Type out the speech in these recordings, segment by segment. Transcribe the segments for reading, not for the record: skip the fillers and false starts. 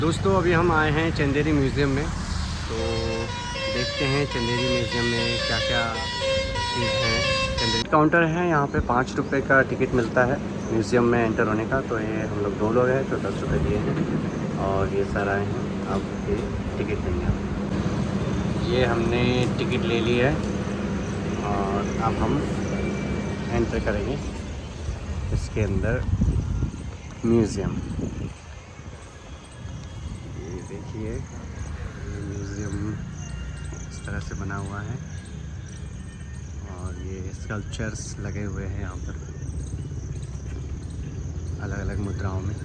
दोस्तों अभी हम आए हैं चंदेरी म्यूज़ियम में, तो देखते हैं चंदेरी म्यूज़ियम में क्या क्या चीज़ है। चंदेरी काउंटर है, यहाँ पे 5 रुपये का टिकट मिलता है म्यूज़ियम में एंटर होने का। तो ये हम लोग 2 लोग हैं तो 10 रुपये दिए हैं और ये सारा है आपके टिकट देंगे। ये हमने टिकट ले ली है और अब हम एंटर करेंगे इसके अंदर म्यूज़ियम। ये देखिए ये म्यूज़ियम इस तरह से बना हुआ है और ये स्कल्पचर्स लगे हुए हैं यहाँ पर अलग अलग मुद्राओं में।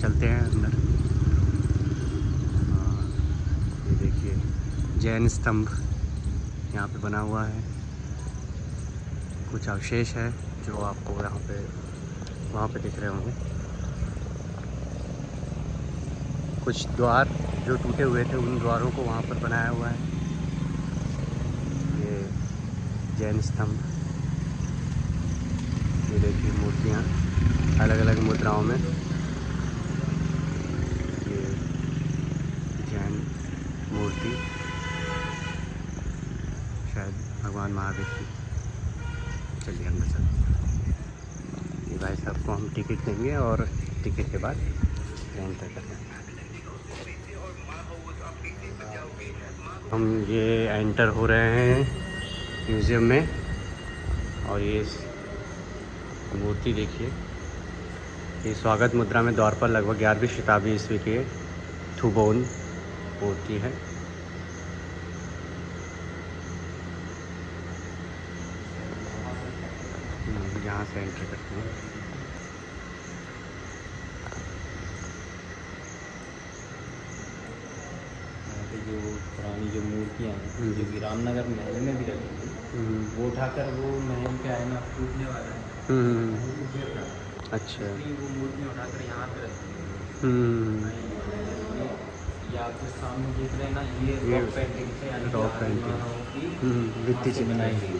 चलते हैं अंदर। और ये देखिए जैन स्तंभ यहाँ पे बना हुआ है। कुछ अवशेष है जो आपको यहाँ पे वहाँ पे दिख रहे होंगे। कुछ द्वार जो टूटे हुए थे उन द्वारों को वहाँ पर बनाया हुआ है। ये जैन स्तंभ, ये देखिए मूर्तियाँ अलग अलग मुद्राओं में। ये जैन मूर्ति शायद भगवान महावीर की। चलिए अंदर चलते। ये भाई साहब को हम टिकट देंगे और टिकट के बाद एंटर करते हैं। हम ये एंटर हो रहे हैं म्यूज़ियम में और ये मूर्ति देखिए। ये स्वागत मुद्रा में द्वार पर लगभग 11वीं शताब्दी ईस्वी के थुबोन मूर्ति है। यहाँ से एंटर करते हैं। जो पुरानी जो मूर्तियाँ हैं जो कि रामनगर महल में भी रखी थी, वो उठाकर वो महल के आईना टूटने वाला है। अच्छा। वो मूर्तियाँ उठाकर यहाँ पे रखी हैं। ये आप जो सामने देख रहे हैं ना, ये रॉक पेंटिंग से यानी रॉक पेंटिंग भित्ति से बनाई गई।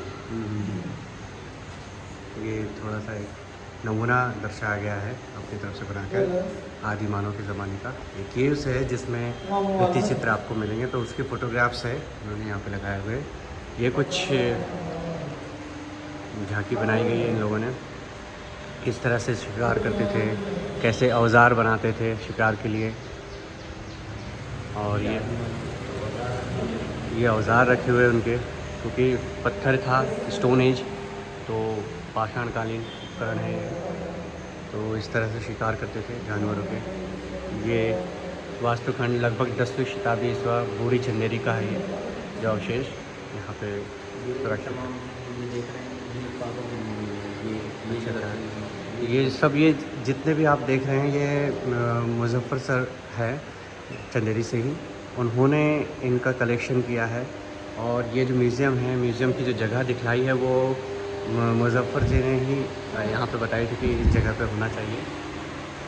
ये थोड़ा सा एक नमूना दर्शाया गया है अपनी तरफ से बनाकर आदि मानव के ज़माने का। एक केव्स है जिसमें भित्ति चित्र आपको मिलेंगे, तो उसके फ़ोटोग्राफ्स है उन्होंने यहाँ पे लगाए हुए। ये कुछ झांकी बनाई गई है इन लोगों ने, किस तरह से शिकार करते थे, कैसे औजार बनाते थे शिकार के लिए। और ये औजार रखे हुए उनके, क्योंकि पत्थर था, स्टोन एज, तो पाषाणकालीन उपकरण है ये। तो इस तरह से शिकार करते थे जानवरों के। ये वास्तुखंड लगभग 10वीं शताब्दी ईस्वा बूढ़ी चंदेरी का है। ये जो अवशेष यहाँ पे सुरक्षित है। ये सब ये जितने भी आप देख रहे हैं ये मुजफ्फर सर है चंदेरी से ही, उन्होंने इनका कलेक्शन किया है। और ये जो म्यूज़ियम है, म्यूज़ियम की जो जगह दिखलाई है वो मुजफ्फर जी ने ही यहाँ पे बताई थी कि इस जगह पे होना चाहिए।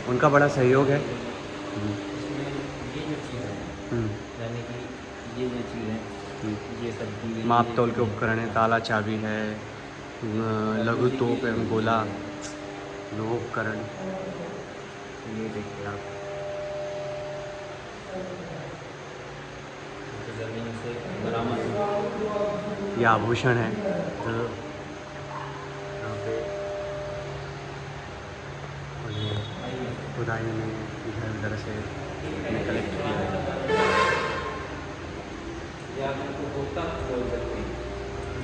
उनका बड़ा सहयोग है। इसमें ये जो चीज़ है यानी कि ये जो चीज़ है ये सब माप तोल के उपकरण है, ताला चाबी है, लघु तोप एवं गोला, लोह उपकरण। ये देखिए आप, ज़मीन से बरामद ये आभूषण है जो यहाँ पे खुदाई में इधर उधर से कलेक्ट किया है।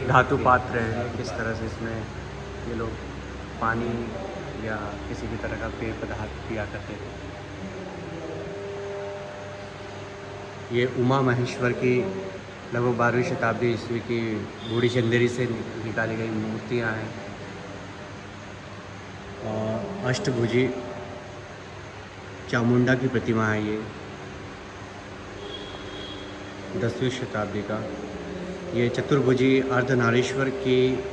धातु पात्र है, किस तरह से इसमें ये लोग पानी या किसी भी तरह का पेय पदार्थ पिया करते थे। ये उमा महेश्वर की लगभग 12वीं शताब्दी ईस्वी की बूढ़ी चंदेरी से निकाली गई मूर्तियाँ हैं। और अष्टभुजी चामुंडा की प्रतिमा है ये 10वीं शताब्दी का। ये चतुर्भुजी अर्धनारीश्वर की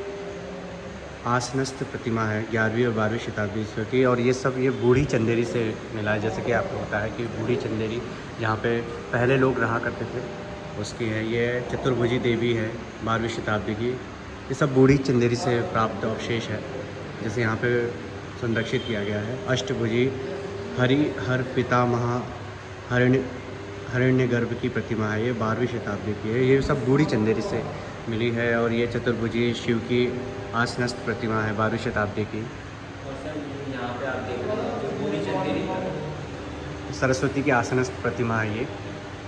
आसनस्थ प्रतिमा है 11वीं और 12वीं शताब्दी ईस्वी की। और ये सब ये बूढ़ी चंदेरी से मिला है। जैसे कि आपको पता है कि बूढ़ी चंदेरी जहाँ पे पहले लोग रहा करते थे उसकी है। ये चतुर्भुजी देवी है 12वीं शताब्दी की। ये सब बूढ़ी चंदेरी से प्राप्त अवशेष है। जैसे यहाँ पे संरक्षित किया गया है। अष्टभुजी हर पितामह हिरण्यगर्भ की प्रतिमा है। ये 12वीं शताब्दी की है। ये सब बूढ़ी चंदेरी से मिली है। और ये चतुर्भुजी शिव की आसनस्थ प्रतिमा है 12वीं शताब्दी की। और सर यहाँ पे आप देख रहे हैं जो बूढ़ी चंदेरी है, सरस्वती की आसनस्थ प्रतिमा है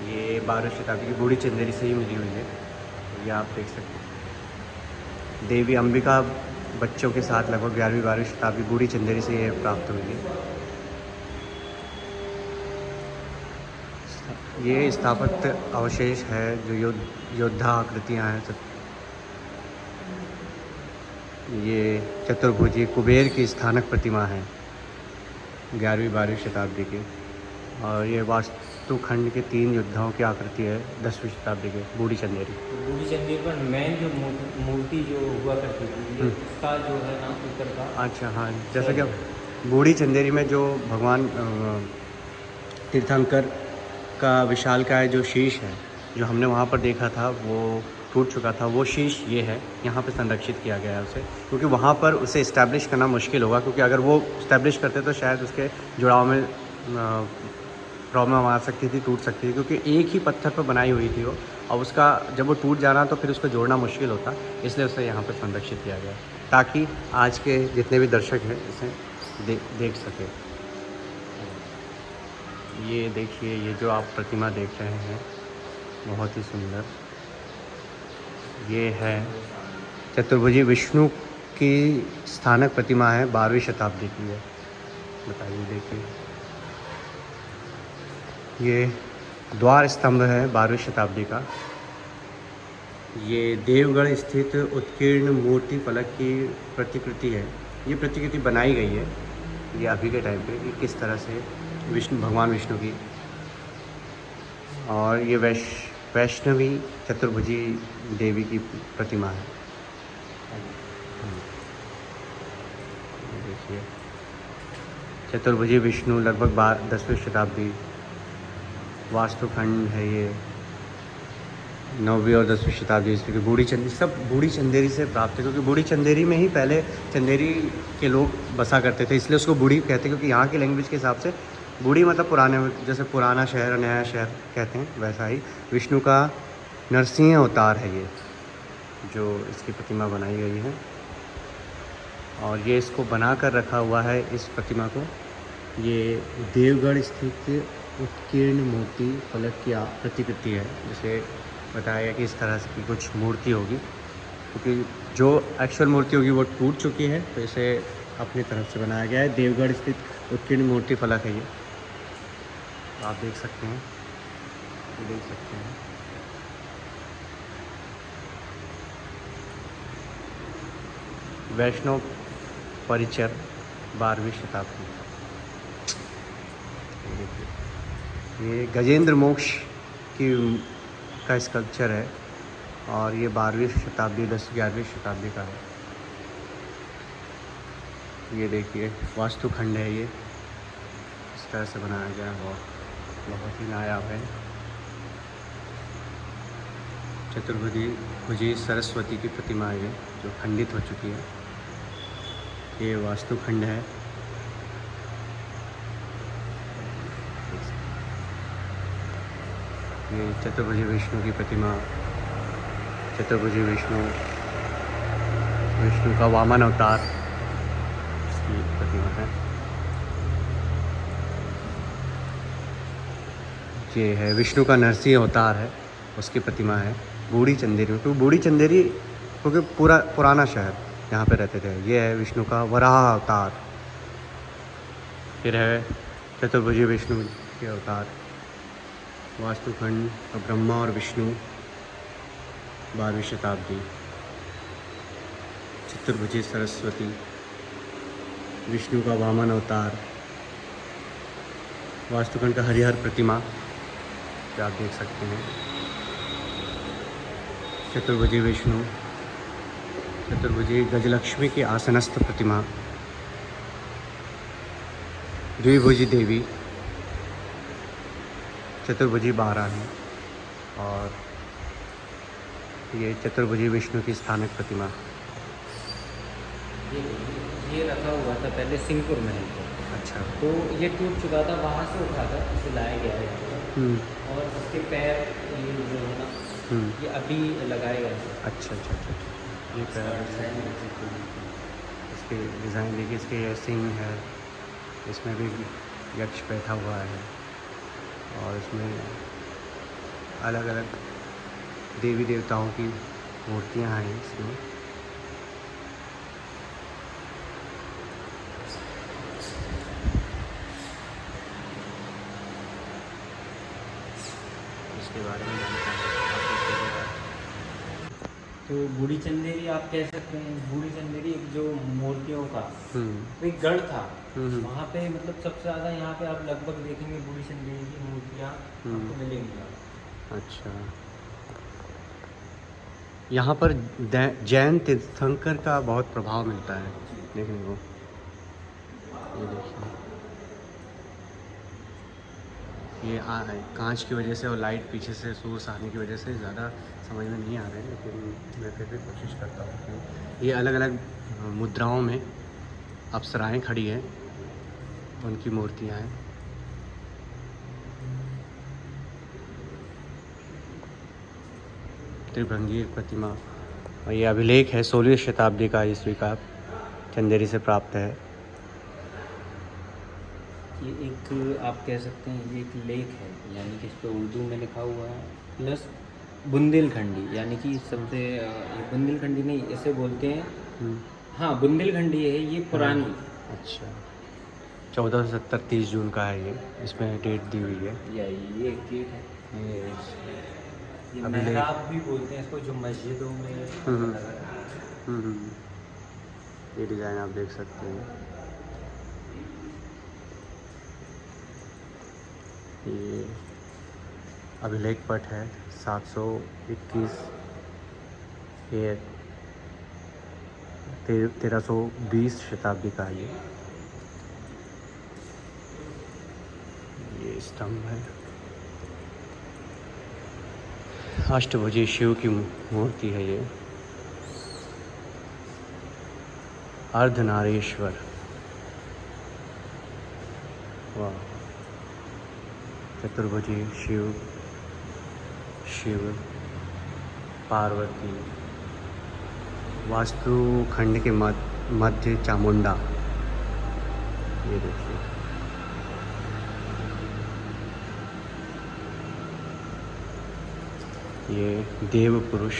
ये 12वीं शताब्दी की बूढ़ी चंदेरी से ही मिली हुई है। तो ये आप देख सकते हैं। देवी अंबिका बच्चों के साथ लगभग 11वीं-12वीं शताब्दी बूढ़ी चंदेरी से ये प्राप्त हुई है। ये स्थापत्य अवशेष है जो योद्धा आकृतियाँ हैं। ये चतुर्भुजी कुबेर की स्थानक प्रतिमा है 11वीं-12वीं शताब्दी की। और ये वास्तुखंड के 3 योद्धाओं की आकृति है 10वीं शताब्दी के बूढ़ी चंदेरी। बूढ़ी चंदेरी पर मेन जो मूर्ति जो हुआ करती थी उसका जो है ना ऊपर का। अच्छा हाँ, जैसा कि बूढ़ी चंदेरी में जो भगवान तीर्थंकर का विशालकाय जो शीश है जो हमने वहाँ पर देखा था वो टूट चुका था। वो शीश ये है, यहाँ पे संरक्षित किया गया है उसे, क्योंकि वहाँ पर उसे इस्टेब्लिश करना मुश्किल होगा, क्योंकि अगर वो इस्टेब्लिश करते तो शायद उसके जुड़ाव में प्रॉब्लम आ सकती थी, टूट सकती थी, क्योंकि एक ही पत्थर पर बनाई हुई थी वो। अब उसका जब वो टूट जाना तो फिर उसको जोड़ना मुश्किल होता, इसलिए उसे यहाँ पर संरक्षित किया गया ताकि आज के जितने भी दर्शक हैं इसे देख सकें। ये देखिए, ये जो आप प्रतिमा देख रहे हैं बहुत ही सुंदर, ये है चतुर्भुजी विष्णु की स्थानक प्रतिमा है 12वीं शताब्दी की है। बताइए, देखिए ये द्वार स्तंभ है 12वीं शताब्दी का। ये देवगढ़ स्थित उत्कीर्ण मूर्ति फलक की प्रतिकृति है। ये प्रतिकृति बनाई गई है ये अभी के टाइम पे, कि किस तरह से भगवान विष्णु की। और ये वैष्णवी चतुर्भुजी देवी की प्रतिमा है। देखिए चतुर्भुजी विष्णु लगभग 10वीं शताब्दी वास्तुखंड है ये 9वीं और 10वीं शताब्दी ईस्वी की। बूढ़ी चंदेरी सब बूढ़ी चंदेरी से प्राप्त है, क्योंकि बूढ़ी चंदेरी में ही पहले चंदेरी के लोग बसा करते थे, इसलिए उसको बूढ़ी कहते हैं। क्योंकि यहाँ की लैंग्वेज के हिसाब से बूढ़ी मतलब पुराने, जैसे पुराना शहर नया शहर कहते हैं, वैसा ही विष्णु का नरसिंह अवतार है ये जो इसकी प्रतिमा बनाई गई है। और ये इसको बना कर रखा हुआ है इस प्रतिमा को। ये देवगढ़ स्थित उत्कीर्ण मूर्ति फलक की प्रतिकृति है, जिसे बताया गया कि इस तरह की कुछ मूर्ति होगी, क्योंकि जो एक्चुअल मूर्ति होगी वो टूट चुकी है, तो इसे अपनी तरफ से बनाया गया है। देवगढ़ स्थित उत्कीर्ण मूर्ति फलक है ये, आप देख सकते हैं, देख सकते हैं। वैष्णव परिचर 12वीं शताब्दी। ये गजेंद्र मोक्ष की का स्कल्पचर है और ये 12वीं शताब्दी 10-11वीं शताब्दी का है। ये देखिए वास्तुखंड है, ये इस तरह से बनाया गया है, बहुत ही नायाब है। चतुर्भुजी सरस्वती की प्रतिमा है ये, जो खंडित हो चुकी है। ये वास्तुखंड है। ये चतुर्भुजी विष्णु की प्रतिमा, चतुर्भुजी विष्णु का वामन अवतार की प्रतिमा है। ये है विष्णु का नरसिंह अवतार है, उसकी प्रतिमा है बूढ़ी चंदेरी। तो बूढ़ी चंदेरी क्योंकि पुराना शहर यहाँ पे रहते थे। ये है विष्णु का वराह अवतार। फिर है चतुर्भुजी विष्णु के अवतार। वास्तुखंड ब्रह्मा और विष्णु 12वीं शताब्दी। चतुर्भुजी सरस्वती, विष्णु का वामन अवतार। वास्तुखंड का हरिहर प्रतिमा जो आप देख सकते हैं। चतुर्भुजी विष्णु, चतुर्भुजी गजलक्ष्मी की आसनस्थ प्रतिमा। द्विभुजी देवी, चतुर्भुजी 12 है। और ये चतुर्भुजी विष्णु की स्थानक प्रतिमा। ये रखा हुआ था पहले सिंहपुर महल पे। अच्छा। तो ये टूट चुका था, वहाँ से उठा कर इसे लाया गया है यहाँ हम्म पर। और इसके पैर ये जो है ना, ये अभी लगाए गए हैं। अच्छा अच्छा अच्छा अच्छा। ये पैर से इसके डिज़ाइन देखिए, इसके ये सिंग है, इसमें भी यक्ष बैठा हुआ है और इसमें अलग अलग देवी देवताओं की मूर्तियां हैं इसमें। इसके बारे में जानकारी आप देखिएगा। तो बूढ़ी चंदेरी आप कह सकते हैं, बूढ़ी चंदेरी एक जो मूर्तियों का एक गढ़ था, वहाँ पे मतलब सबसे ज़्यादा यहाँ पे आप लगभग देखेंगे बूढ़ी चंदेरी की मूर्तियाँ आपको मिलेंगी। अच्छा, यहाँ पर जैन तीर्थंकर का बहुत प्रभाव मिलता है देखने को। ये देखिए, ये कांच की वजह से और लाइट पीछे से सोर्स आने की वजह से ज़्यादा समझ में नहीं आ रहे हैं, लेकिन मैं फिर भी कोशिश करता हूँ कि ये अलग अलग मुद्राओं में अप्सराएं खड़ी हैं, उनकी मूर्तियाँ हैं। त्रिभंगी प्रतिमा, और ये अभिलेख है 16वीं शताब्दी का ईस्वी का, चंदेरी से प्राप्त है। ये एक आप कह सकते हैं ये एक लेख है, यानी कि इस पर उर्दू में लिखा हुआ है, प्लस बुंदेलखंडी, यानी कि सबसे ये बुंदेलखंडी नहीं इसे बोलते हैं, हाँ बुंदेलखंडी है ये पुरानी। अच्छा, 1470 30 जून का है ये, इसमें डेट दी हुई है। ये एक डेट है। ये अभिलेख मेहराब भी बोलते हैं इसको, जो मस्जिदों में लगा है। ये डिज़ाइन आप देख सकते हैं। ये अभिलेख पट है 721, ये 1320 शताब्दी का है ये स्तंभ है। अष्टभुजी शिव की मूर्ति है ये, अर्धनारीश्वर। वाह, चतुर्भुजी शिव, शिव पार्वती, वास्तुखंड के मध्य चामुंडा। ये देखिए, ये देव पुरुष,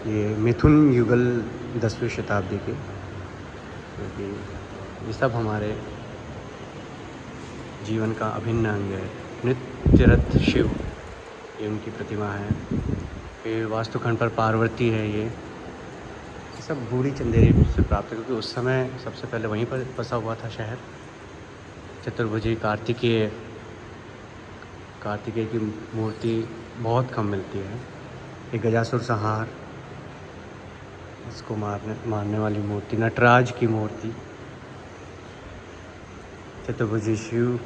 ये मिथुन युगल 10वीं शताब्दी के, क्योंकि ये सब हमारे जीवन का अभिन्न अंग है। नित्यरथ शिव, ये उनकी प्रतिमा है। फिर वास्तुखंड पर पार्वती है। ये सब बूढ़ी चंदेरी से प्राप्त है, क्योंकि उस समय सबसे पहले वहीं पर बसा हुआ था शहर। चतुर्भुजी कार्तिकेय की मूर्ति बहुत कम मिलती है। एक गजासुर संहार, इसको मारने वाली मूर्ति, नटराज की मूर्ति, चतुर्भुजी शिव,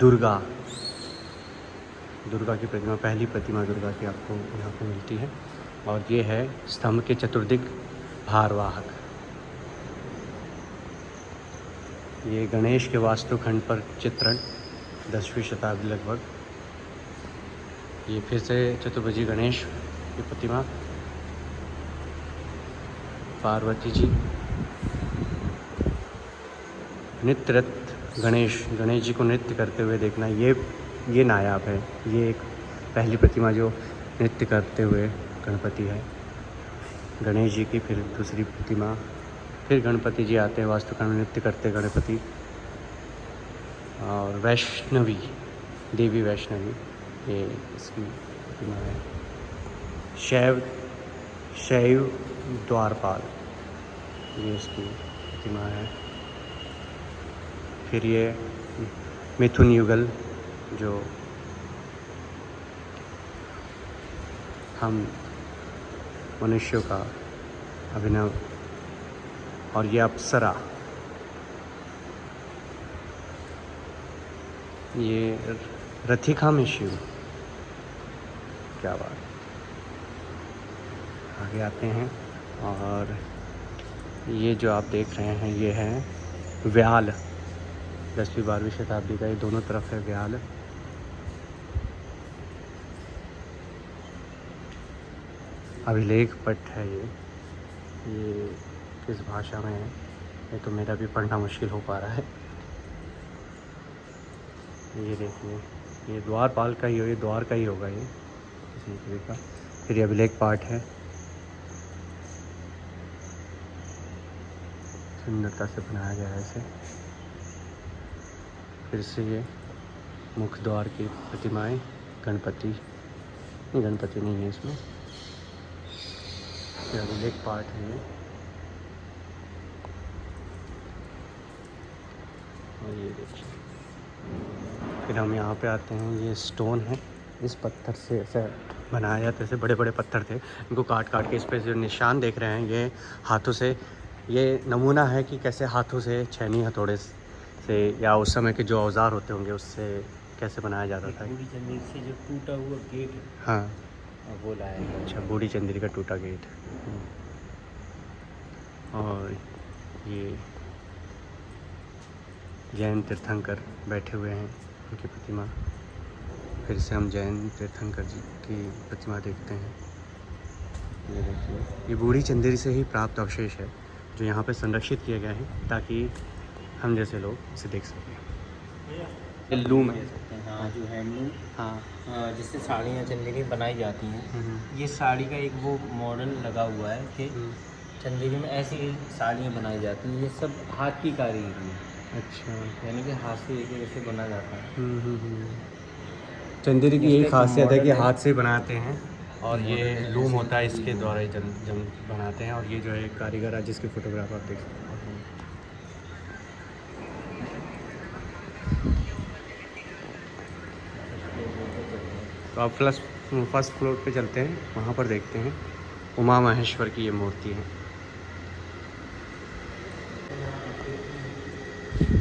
दुर्गा की प्रतिमा, पहली प्रतिमा दुर्गा की आपको यहाँ पे मिलती है। और ये है स्तंभ के चतुर्दिक भारवाहक। ये गणेश के वास्तुखंड पर चित्रण 10वीं शताब्दी लगभग। ये फिर से चतुर्भुजी गणेश की प्रतिमा, पार्वती जी, नृत्यरत गणेश जी को नृत्य करते हुए देखना, ये नायाब है। ये एक पहली प्रतिमा जो नृत्य करते हुए गणपति है, गणेश जी की। फिर दूसरी प्रतिमा, फिर गणपति जी आते हैं वास्तुखंड में नृत्य करते गणपति। और वैष्णवी देवी, वैष्णवी, ये इसकी प्रतिमा है। शैव द्वारपाल, ये इसकी प्रतिमा है। फिर ये मिथुन युगल, जो हम मनुष्यों का अभिनव, और ये अप्सरा, ये रथिका में शिव, क्या बात। आगे आते हैं। और ये जो आप देख रहे हैं ये है व्याल, 10वीं 12वीं शताब्दी का, ये दोनों तरफ है व्याल। अभिलेख पट है ये किस भाषा में है ये तो मेरा भी पढ़ना मुश्किल हो पा रहा है। ये देखिए, ये द्वारपाल का ही हो, ये द्वार का ही होगा ये किसी तरह का। फिर ये अभिलेख पाठ है, सुंदरता से बनाया गया है इसे। फिर से ये मुख्य द्वार की प्रतिमाएं, गणपति नहीं है इसमें। फिर अभिलेख पाठ है ये। और ये देखिए, फिर हम यहाँ पे आते हैं, ये स्टोन है, इस पत्थर से ऐसा बनाया जाता है। ऐसे बड़े बड़े पत्थर थे, इनको काट काट के इस पर जो निशान देख रहे हैं ये हाथों से, ये नमूना है कि कैसे हाथों से, छेनी हथौड़े से या उस समय के जो औजार होते होंगे उससे कैसे बनाया जाता था। बूढ़ी चंदेरी से जो टूटा हुआ गेट है, हाँ वो लाया गया। अच्छा, बूढ़ी चंदेरी का टूटा गेट। और ये जैन तीर्थंकर बैठे हुए हैं, उनकी प्रतिमा। फिर से हम जैन तीर्थंकर जी की प्रतिमा देखते हैं। ये देखिए, ये बूढ़ी चंदेरी से ही प्राप्त अवशेष है जो यहाँ पे संरक्षित किया गया है ताकि हम जैसे लोग इसे देख सकें। ये लूम है। हाँ, जो हैंडलूम, हाँ जिससे साड़ियाँ चंदेरी बनाई जाती हैं। ये साड़ी का एक वो मॉडल लगा हुआ है कि चंदेरी में ऐसी साड़ियाँ बनाई जाती हैं। ये सब हाथ की कारीगरी है। अच्छा, यानी कि हाथ से एक ऐसे बना जाता है। चंदेरी की यही इसका एक खासियत है कि मॉडल है। हाथ से बनाते हैं, और ये लूम होता है, इसके द्वारा ही जम बनाते हैं। और ये जो है कारीगर है जिसकी फ़ोटोग्राफ आप देख सकते हैं। तो आप फर्स्ट फ्लोर पे चलते हैं, वहाँ पर देखते हैं उमा महेश्वर की ये मूर्ति है।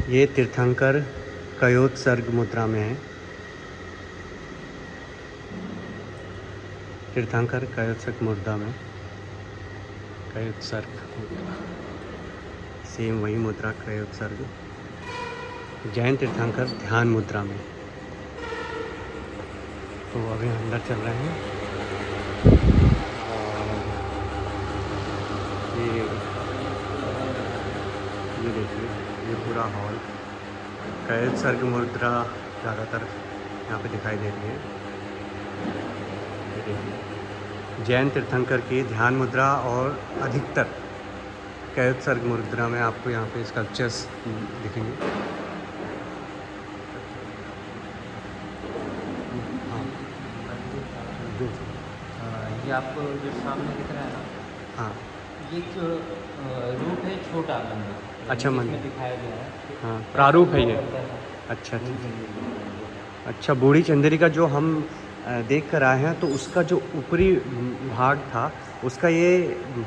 ये तीर्थंकर कयोत्सर्ग मुद्रा में है। तीर्थंकर कयोत्सर्ग मुद्रा में, कयोत्सर्ग मुद्रा, सेम वही मुद्रा कयोत्सर्ग। जैन तीर्थंकर ध्यान मुद्रा में। तो अभी हम अंदर चल रहे हैं। और ये देखिए, ये पूरा हॉल कयोत्सर्ग मुद्रा ज़्यादातर यहाँ पे दिखाई दे रही है। ये देखिए, जैन तीर्थंकर की ध्यान मुद्रा और अधिकतर कयोत्सर्ग मुद्रा में आपको यहाँ पे स्कल्पचर्स दिखेंगे। ये आपको जो सामने दिख रहा है ना, हाँ ये जो रूप है छोटा मंदिर। अच्छा, मंदिर इसमें दिखाया गया है। हाँ, प्रारूप है ये। अच्छा अच्छा, बूढ़ी चंदेरी का जो हम देख कर आए हैं, तो उसका जो ऊपरी भाग था उसका ये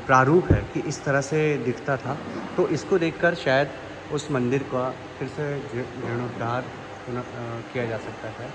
प्रारूप है कि इस तरह से दिखता था। तो इसको देखकर शायद उस मंदिर का फिर से जीर्णोद्धार किया जा सकता है।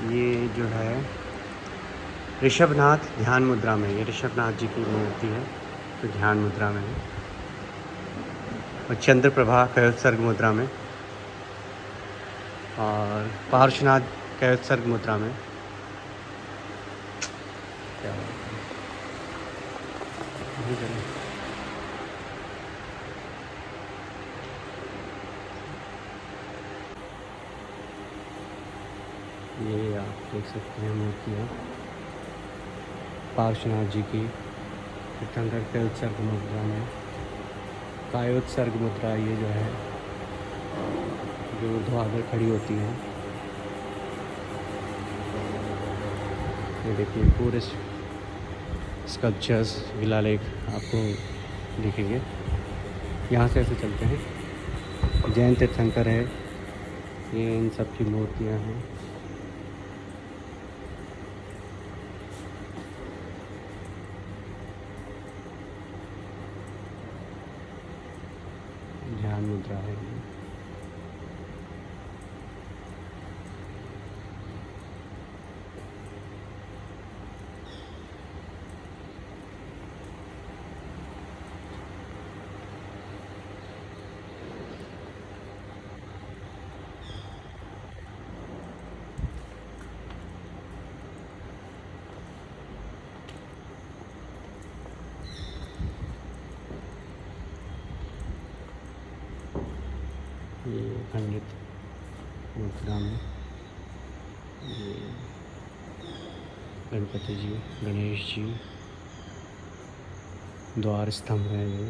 ये जो है ऋषभनाथ ध्यान मुद्रा में, ये ऋषभनाथ जी की मूर्ति है तो ध्यान मुद्रा में है। और चंद्रप्रभा कयोत्सर्ग मुद्रा में, और पार्श्वनाथ कयोत्सर्ग मुद्रा में। क्या ये आप देख सकते हैं मूर्तियाँ पार्श्वनाथ जी की तीर्थंकर कयोत्सर्ग मुद्रा में। कायोत्सर्ग मुद्रा ये जो है, जो ऊर्ध्वाधर खड़ी होती हैं। ये देखिए, पूरे स्कल्पचर्स विला लेक आपको दिखेंगे। यहाँ से ऐसे चलते हैं, जैन तीर्थंकर है, ये इन सब की मूर्तियाँ हैं। ध्यान मुद्रा है ये। ये खंडित मुद्रा में ये गणपति जी, गणेश जी, द्वार स्तंभ है, ये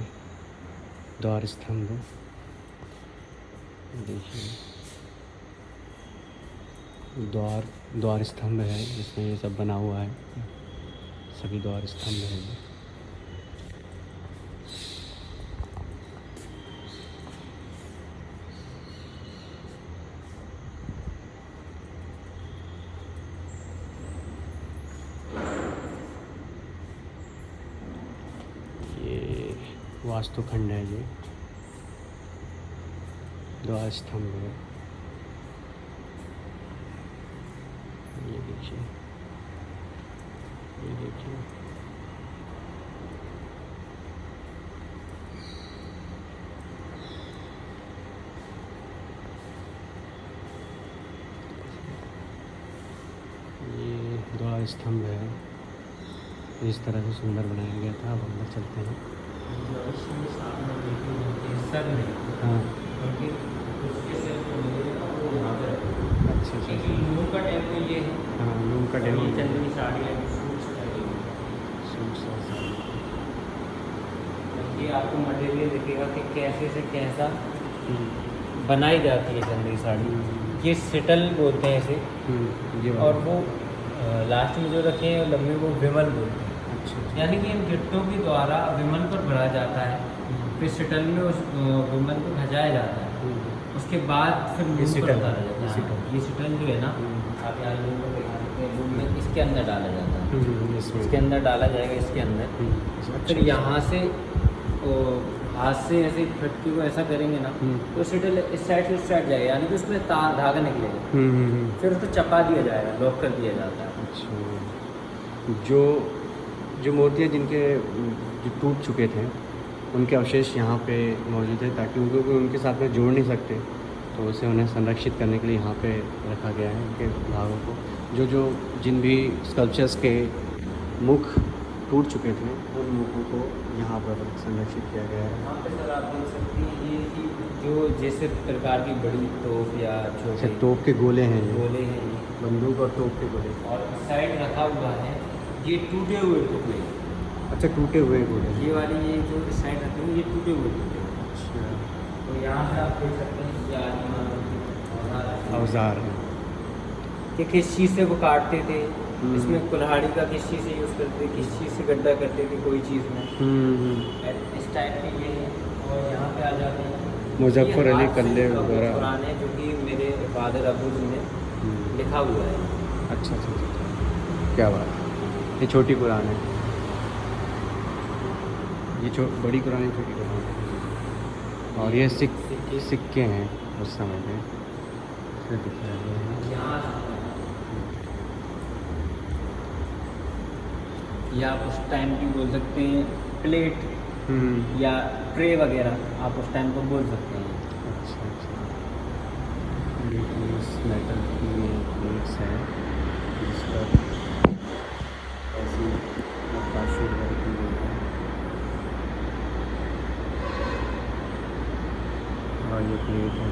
द्वार स्तंभ देखिए, द्वार स्तंभ है जिसमें ये सब बना हुआ है, सभी द्वार स्तंभ है ये। वास्तुखंड है ये, द्वार स्तंभ है, ये देखिए, ये देखिए। ये द्वार स्तंभ है, इस तरह से सुंदर बनाया गया था। अब अंदर चलते हैं। हाँ, अच्छा अच्छा। नूह का टेम्पल ये है। हाँ, नूह का ये टेम्पल, चंदनी साड़ी है, सूट्स है। ये आपको मटेरियल दिखेगा कि कैसे से कैसा बनाई जाती है चंदनी साड़ी। ये सिटल बोलते हैं इसे, ये और वो लास्ट में जो रखे हैं लम्बे वो विमल बोलते हैं। अच्छा, यानी कि इन गिट्टों के द्वारा विमल पर भरा जाता है, फिर सिटल में उस विमल को भजाया जाता है, उसके बाद फिर लूम पर उतारा जाता है। ये सिटल जो है ना, आप यहाँ लूम पर दिखा सकते हैं, लूम में इसके अंदर डाला जाता है, इसके अंदर डाला जाएगा, इसके अंदर। फिर यहाँ से हाथ से ऐसे फटकी को ऐसा करेंगे ना, तो सिटल इस साइड से उस साइड जाएगा, यानी कि उसमें तार धागा निकलेगा, फिर उसको चपा दिया जाएगा, लॉक कर दिया जाता है। अच्छा, जो मूर्तियाँ जिनके जो टूट चुके थे उनके अवशेष यहाँ पे मौजूद है, ताकि उनको उनके साथ में जोड़ नहीं सकते, तो उसे उन्हें संरक्षित करने के लिए यहाँ पे रखा गया है उनके भागों को। जो जिन भी स्कल्पचर्स के मुख टूट चुके थे उन मुखों को यहाँ पर संरक्षित किया गया है। यहाँ पे सर आप देख सकते हैं ये कि जो जैसे प्रकार की बड़ी तोप या अच्छा, छोटे तोप के गोले हैं ये, गोले हैं ये, बंदूक और तोप के गोले, और साइड रखा हुआ है ये टूटे हुए टुकड़े। अच्छा, टूटे हुए गोले, ये वाली ये जो इस साइड रखे हुए ये टूटे हुए टुकड़े। अच्छा, तो यहाँ से आप देख सकते हैं कि आदमी औजार है कि किस चीज़ से वो काटते थे, इसमें कुल्हाड़ी का किस चीज़ से यूज़ करते थे, किस चीज़ से गड्ढा करते थे कोई चीज़ में, इस टाइप के ये हैं। और यहाँ पे आ जाते हैं मुजफ्फर अली कल्ले वगैरह, कुरान है जो कि मेरे फादर अबू जी ने लिखा हुआ है। अच्छा अच्छा अच्छा, क्या बात है। ये छोटी कुरान है, ये बड़ी कुरान है, छोटी कुरान है, और ये सिक्के हैं उस समय में फिर दिखाया गया है। यहाँ या आप उस टाइम की बोल सकते हैं प्लेट या ट्रे वगैरह, आप उस टाइम को बोल सकते हैं। अच्छा अच्छा, इस मेटल की प्लेट्स हैं जिस पर ऐसी नक्काशी वर्क की गई है, और ये प्लेट है,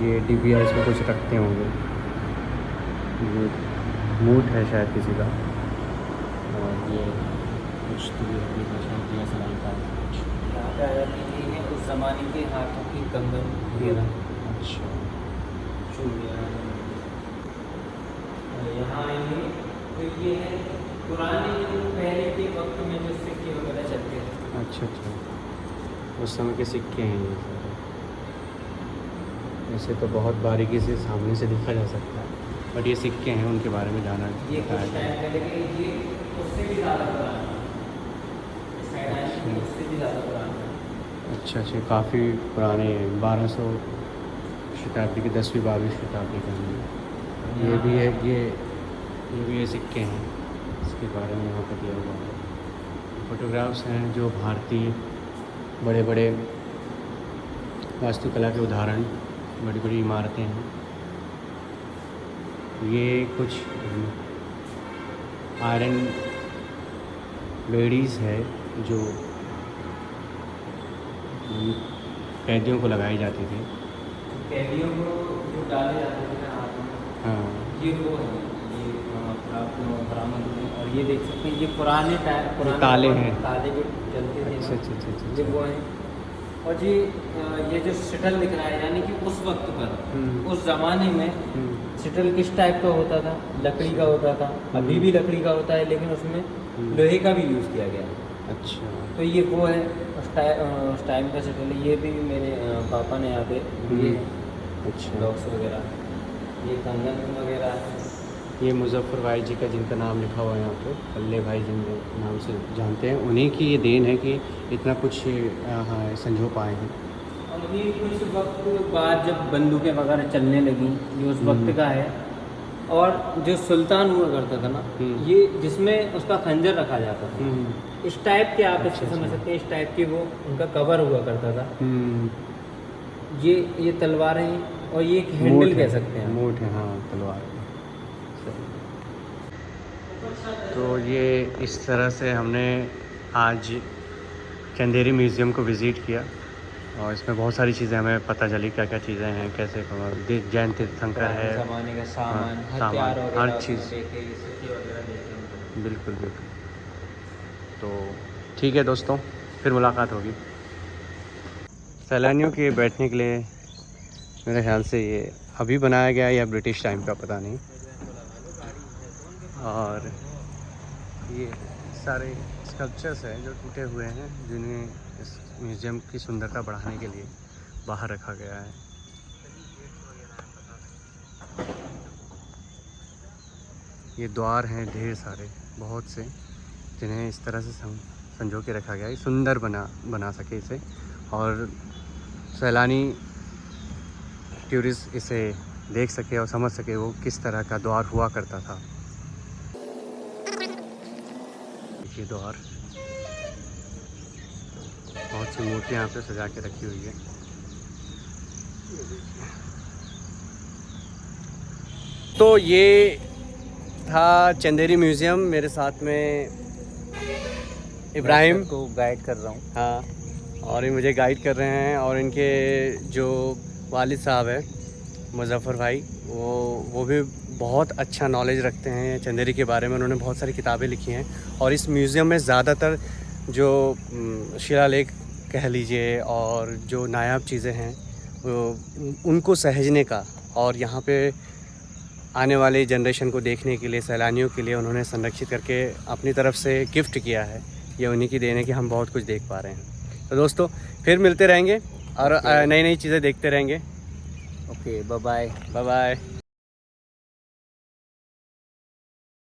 ये डिबिया इसमें कुछ रखते होंगे, ये मूठ है शायद किसी का, और ये कुछ तो भी अपनी भाषा दिया सलाई का कुछ। यहाँ पे आ जाते हैं उस ज़माने के हाथों की कंगन वगैरह, अच्छा, चूड़ियाँ। और यहाँ आएंगे तो ये है पुराने जो पहले के वक्त में जो सिक्के वगैरह चलते थे। अच्छा अच्छा, उस समय के सिक्के हैं ये सारे। ऐसे तो बहुत बारीकी से सामने से देखा जा सकता है, बट ये सिक्के हैं, उनके बारे में जाना ये बताया कुछ गया है। टाइम पहले के, ये उससे भी ज़्यादा पुराना है। इस साइड आए थे, उससे भी ज़्यादा पुराना है। अच्छा अच्छा, काफ़ी पुराने हैं, 1200 शताब्दी की, 10वीं 12वीं शताब्दी के हैं। ये भी है, ये भी ये सिक्के हैं, इसके बारे में यहाँ पर दिया हुआ है। फोटोग्राफ्स हैं जो भारतीय बड़े बड़े वास्तुकला के उदाहरण, बड़ी बड़ी इमारतें हैं। ये कुछ आयरन बेड़ीज़ है जो कैदियों को लगाई जाती थी। कैदियों को जो डाले जाते थे ना हाथ में, हाँ, ये वो है, ये आपको बरामद हुए। और ये देख सकते हैं, ये पुराने ताले हैं। ताले जो चलते थे अच्छा ना, अच्छा अच्छा ये अच्छा। वो हैं। और ये जो शटल दिख रहा है, यानी कि उस वक्त पर, उस ज़माने में शटल किस टाइप का होता था? लकड़ी का होता था। अभी भी लकड़ी का होता है, लेकिन उसमें लोहे का भी यूज़ किया गया है। अच्छा, तो ये वो है उस टाइम का शटल है। ये भी मेरे पापा ने यहाँ पे दिए हैं, अच्छा। बॉक्स वगैरह, ये कंगन वगैरह है। ये मुजफ्फर भाई जी का, जिनका नाम लिखा हुआ है यहाँ पे, अल्ले भाई जिनके नाम से जानते हैं, उन्हीं की ये देन है कि इतना कुछ हाँ संजो पाए हैं। और ये कुछ वक्त बाद जब बंदूकें वगैरह चलने लगी, ये उस वक्त का है। और जो सुल्तान हुआ करता था ना, ये जिसमें उसका खंजर रखा जाता था, इस टाइप के, आप इसको समझ सकते हैं, इस टाइप की वो उनका कवर हुआ करता था। ये तलवारें हैं, और ये एक हैंडल कह सकते हैं। मोट है, हाँ, तलवार। तो ये इस तरह से हमने आज चंदेरी म्यूज़ियम को विज़िट किया, और इसमें बहुत सारी चीज़ें हमें पता चली, क्या क्या चीज़ें हैं, कैसे जैन तीर्थंकर है, ज़माने का सामान, हाँ, हथियार सामान, वगैरह हर चीज़। देखे, सिक्के वगैरह देखे। बिल्कुल बिल्कुल। तो ठीक है दोस्तों, फिर मुलाकात होगी। सैलानियों के बैठने के लिए मेरे ख्याल से ये अभी बनाया गया है या ब्रिटिश टाइम का, पता नहीं। और ये सारे स्कल्पचर्स हैं जो टूटे हुए हैं, जिन्हें इस म्यूज़ियम की सुंदरता बढ़ाने के लिए बाहर रखा गया है। ये द्वार हैं ढेर सारे, बहुत से, जिन्हें इस तरह से संजो के रखा गया है, सुंदर बना सके इसे, और सैलानी टूरिस्ट इसे देख सके और समझ सके वो किस तरह का द्वार हुआ करता था। ये द्वार, बहुत सी मूर्तियाँ यहाँ पे सजा के रखी हुई है। तो ये था चंदेरी म्यूज़ियम, मेरे साथ में इब्राहिम को गाइड कर रहा हूँ। हाँ, और ये मुझे गाइड कर रहे हैं, और इनके जो वालिद साहब हैं मुजफ्फर भाई, वो भी बहुत अच्छा नॉलेज रखते हैं चंदेरी के बारे में। उन्होंने बहुत सारी किताबें लिखी हैं, और इस म्यूज़ियम में ज़्यादातर जो शिलालेख कह लीजिए और जो नायाब चीज़ें हैं उनको सहेजने का, और यहाँ पे आने वाली जनरेशन को देखने के लिए, सैलानियों के लिए उन्होंने संरक्षित करके अपनी तरफ से गिफ्ट किया है। ये उन्हीं की देन है कि हम बहुत कुछ देख पा रहे हैं। तो दोस्तों, फिर मिलते रहेंगे और नई नई चीज़ें देखते रहेंगे। Okay, bye bye. Bye bye.